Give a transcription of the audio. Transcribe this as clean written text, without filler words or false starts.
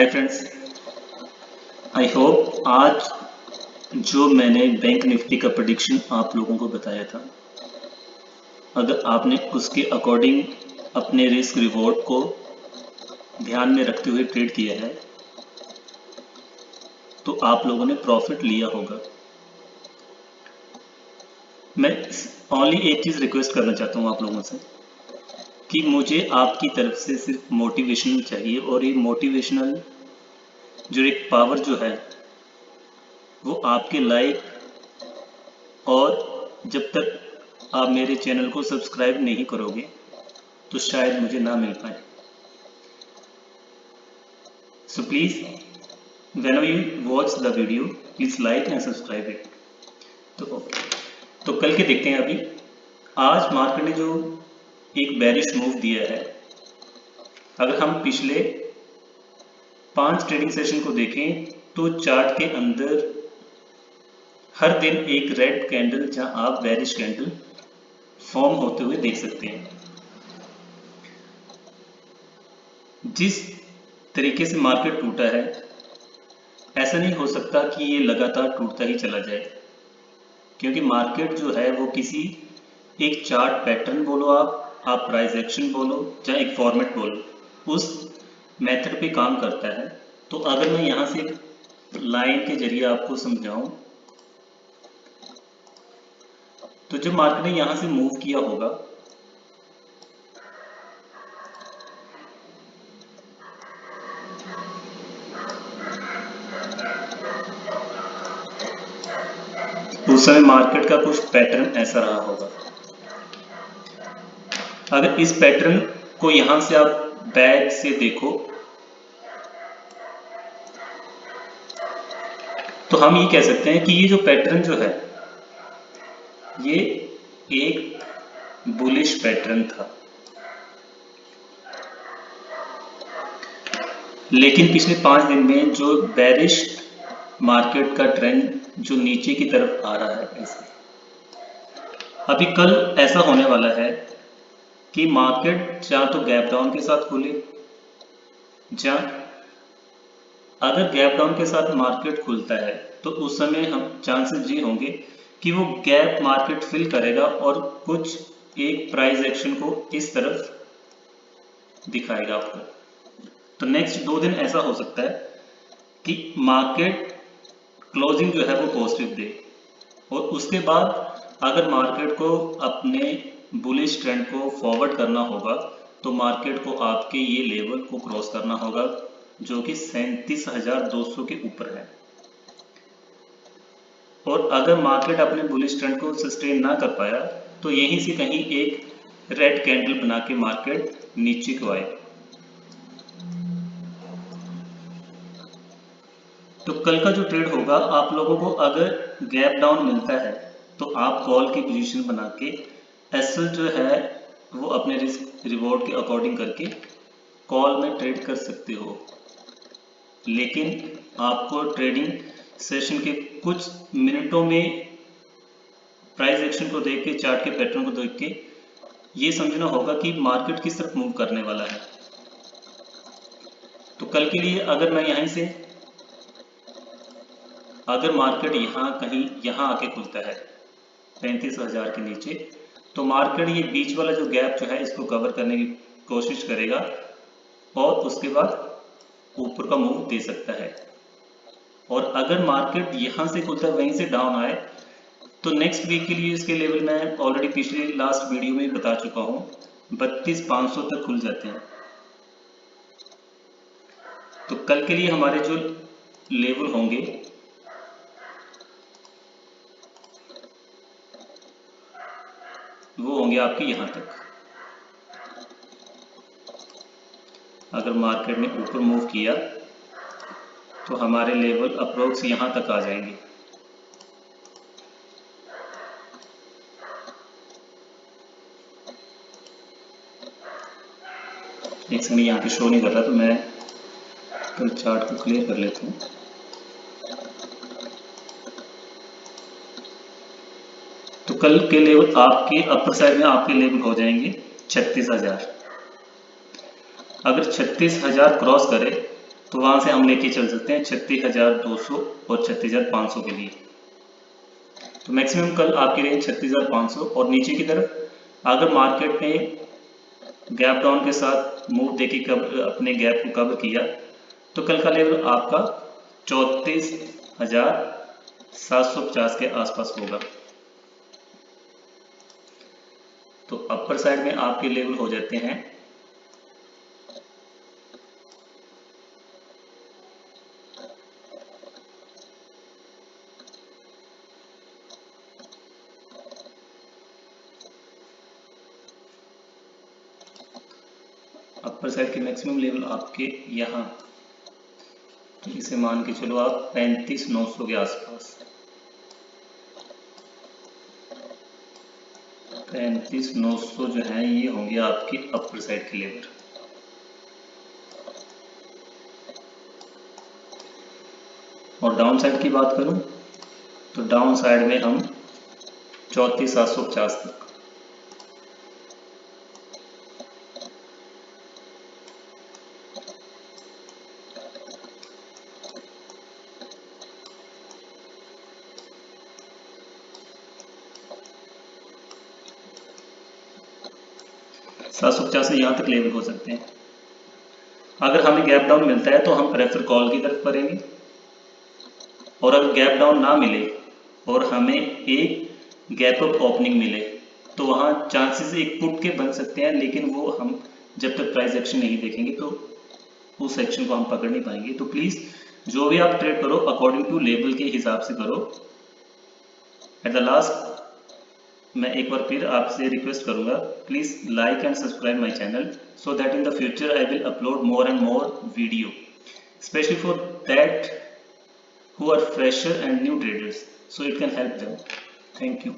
Hi friends, I hope आज जो मैंने बैंक निफ्टी का प्रेडिक्शन आप लोगों को बताया था, अगर आपने उसके अकॉर्डिंग अपने रिस्क रिवॉर्ड को ध्यान में रखते हुए ट्रेड किया है तो आप लोगों ने प्रॉफिट लिया होगा। मैं ओनली एक चीज़ रिक्वेस्ट करना चाहता हूँ आप लोगों से कि मुझे आपकी तरफ से सिर्फ मोटिवेशनल चाहिए, और ये मोटिवेशनल जो एक पावर जो है वो आपके लाइक और जब तक आप मेरे चैनल को सब्सक्राइब नहीं करोगे तो शायद मुझे ना मिल पाए। So please whenever you watch the video please like and subscribe it। तो कल के देखते हैं। अभी आज मार्केट ने जो एक बेरिश मूव दिया है, अगर हम पिछले 5 ट्रेडिंग सेशन को देखें तो चार्ट के अंदर हर दिन एक रेड कैंडल जहां आप बेरिश कैंडल फॉर्म होते हुए देख सकते हैं। जिस तरीके से मार्केट टूटा है, ऐसा नहीं हो सकता कि ये लगातार टूटता ही चला जाए, क्योंकि मार्केट जो है वो किसी एक चार्ट पैटर्न बोलो, आप प्राइस एक्शन बोलो, चाहे एक फॉर्मेट बोलो, उस मेथड पे काम करता है। तो अगर मैं यहाँ से लाइन के जरिए आपको समझाऊं तो जब मार्केट ने यहाँ से मूव किया होगा उस समय मार्केट का कुछ पैटर्न ऐसा रहा होगा। अगर इस पैटर्न को यहां से आप बैक से देखो तो हम ये कह सकते हैं कि ये जो पैटर्न जो है ये एक बुलिश पैटर्न था, लेकिन पिछले 5 दिन में जो बेरिश मार्केट का ट्रेंड जो नीचे की तरफ आ रहा है, ऐसे अभी कल ऐसा होने वाला है कि मार्केट या तो गैप डाउन के साथ खुले, या अगर गैप डाउन के साथ मार्केट खुलता है तो उस समय हम चांसेस ये होंगे कि वो गैप मार्केट फिल करेगा और कुछ एक प्राइस एक्शन को इस तरफ दिखाएगा आपको। तो नेक्स्ट 2 दिन ऐसा हो सकता है कि मार्केट क्लोजिंग जो है वो पॉजिटिव दे, और उसके बाद अगर मार्केट को अपने बुलिश ट्रेंड को फॉरवर्ड करना होगा तो मार्केट को आपके ये लेवल को क्रॉस करना होगा जो कि 37,200 के ऊपर है। और अगर मार्केट अपने बुलिश ट्रेंड को सस्टेन ना कर पाया तो यहीं से कहीं एक रेड कैंडल बना के मार्केट नीचे को आए। तो कल का जो ट्रेड होगा, आप लोगों को अगर गैप डाउन मिलता है तो आप कॉल की पोजीशन बना के एसएल जो है वो अपने रिस्क रिवॉर्ड के अकॉर्डिंग करके कॉल में ट्रेड कर सकते हो, लेकिन आपको ट्रेडिंग सेशन के कुछ मिनटों में प्राइस एक्शन को देख के, चार्ट के पैटर्न को देख के ये समझना होगा कि मार्केट किस तरफ मूव करने वाला है। तो कल के लिए अगर मैं यहीं से अगर मार्केट यहाँ आके खुलता है 35,000 के नीचे, तो मार्केट ये बीच वाला जो गैप जो है इसको कवर करने की कोशिश करेगा और उसके बाद ऊपर का मूव दे सकता है। और अगर मार्केट यहाँ से खुलता है वहीं से डाउन आए तो नेक्स्ट वीक के लिए इसके लेवल मैं ऑलरेडी पिछले लास्ट वीडियो में बता चुका हूँ, 32,500 तक खुल जाते हैं। तो कल के लिए हमारे जो लेवल होंगे वो होंगे आपके यहाँ तक। अगर मार्केट ने ऊपर मूव किया तो हमारे लेवल अप्रोक्स यहाँ तक आ जाएंगे। एक सेकंड, यहाँ पे शो नहीं कर रहा तो मैं कल चार्ट को क्लियर कर लेता हूँ। तो कल के लेवल आपके अपर साइड में आपके लेवल हो जाएंगे 36,000। अगर 36,000 क्रॉस करे तो वहां से हम लेके चल सकते हैं 36,200 और 36,500 के लिए। तो मैक्सिमम कल आपकी रेंज 36,500 और नीचे की तरफ अगर मार्केट ने गैप डाउन के साथ मूव देके अपने गैप को कवर किया तो कल का लेवल आपका 34,750 के आसपास होगा। तो अपर साइड में आपके लेवल हो जाते हैं 35,900 के आसपास, 35,900 जो है ये होंगे आपके अपर साइड के लेवल। और डाउन साइड की बात करूं तो डाउन साइड में हम 34,750 तक, से यहाँ तक लेवल हो सकते हैं। अगर हमें गैप डाउन मिलता है तो हम प्रेफर कॉल की तरफ करेंगे, और अगर गैप डाउन ना मिले और हमें एक गैप अप ओपनिंग मिले तो वहाँ चांसेस एक पुट के बन सकते हैं, लेकिन वो हम जब तक प्राइस एक्शन नहीं देखेंगे तो उस सेक्शन को हम पकड़ नहीं पाएंगे। तो प्लीज़ जो भी आप ट्रेड करो अकॉर्डिंग टू लेवल के हिसाब से करो। एट द लास्ट मैं एक बार फिर आपसे रिक्वेस्ट करूंगा, please like and subscribe my channel so that in the future I will upload more and more video, especially for that who are fresher and new traders, so it can help them. Thank you.